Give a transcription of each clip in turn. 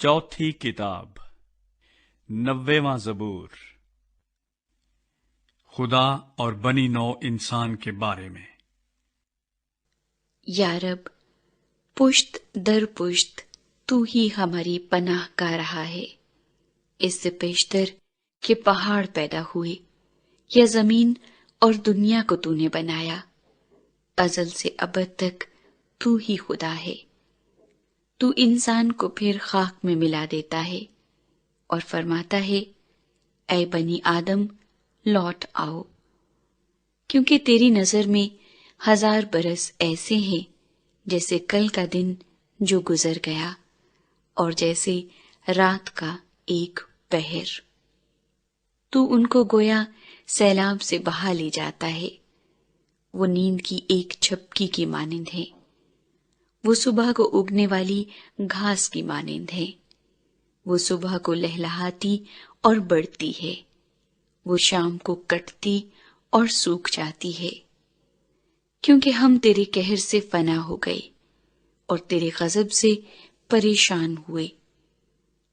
चौथी किताब 90वां ज़बूर। खुदा और बनी नौ इंसान के बारे में। या रब, पुश्त दर पुश्त तू ही हमारी पनाह का रहा है। इससे पेशतर कि पहाड़ पैदा हुए या जमीन और दुनिया को तूने बनाया, अजल से अबद तक तू ही खुदा है। तू इंसान को फिर खाक में मिला देता है और फरमाता है, ऐ बनी आदम लौट आओ, क्योंकि तेरी नजर में 1000 बरस ऐसे हैं जैसे कल का दिन जो गुजर गया और जैसे रात का एक पहर। तू उनको गोया सैलाब से बहा ले जाता है। वो नींद की एक झपकी की मानिंद है। वो सुबह को उगने वाली घास की मानिंद है। वो सुबह को लहलहाती और बढ़ती है। वो शाम को कटती और सूख जाती है। क्योंकि हम तेरे कहर से फना हो गए और तेरे गजब से परेशान हुए।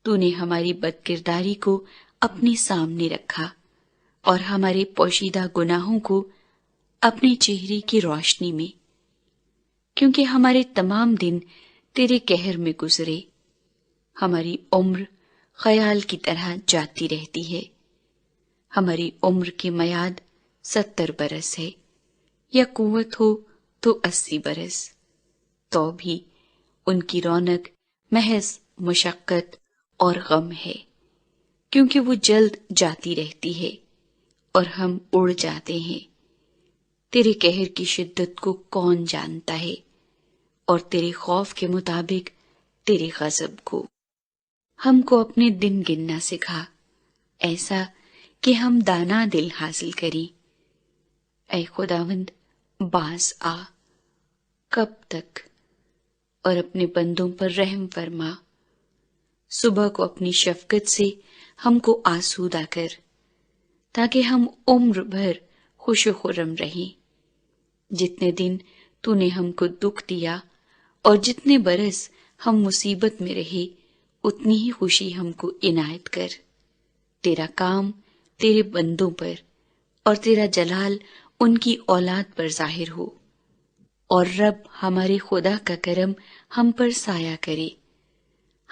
तूने हमारी बदकिरदारी को अपने सामने रखा और हमारे पोशीदा गुनाहों को अपने चेहरे की रोशनी में। क्योंकि हमारे तमाम दिन तेरे कहर में गुजरे, हमारी उम्र ख्याल की तरह जाती रहती है। हमारी उम्र की मयाद 70 बरस है, या कुव्वत हो तो 80 बरस, तो भी उनकी रौनक महज मुशक्कत और गम है। क्योंकि वो जल्द जाती रहती है और हम उड़ जाते हैं। तेरे कहर की शिद्दत को कौन जानता है, और तेरे खौफ के मुताबिक तेरे गजब को। हमको अपने दिन गिनना सिखा, ऐसा कि हम दाना दिल हासिल करें। ऐ खुदावंद, बास आ, कब तक? और अपने बंदों पर रहम फरमा। सुबह को अपनी शफकत से हमको आसूदा कर, ताकि हम उम्र भर खुश खुर्रम रहें। जितने दिन तूने हमको दुख दिया और जितने बरस हम मुसीबत में रहे, उतनी ही खुशी हमको इनायत कर। तेरा काम तेरे बंदों पर और तेरा जलाल उनकी औलाद पर जाहिर हो। और रब हमारे खुदा का करम हम पर साया करे।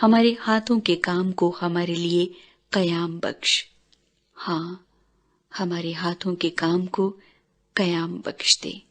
हमारे हाथों के काम को हमारे लिए कयाम बख्श। हाँ, हमारे हाथों के काम को कयाम बख्श दे।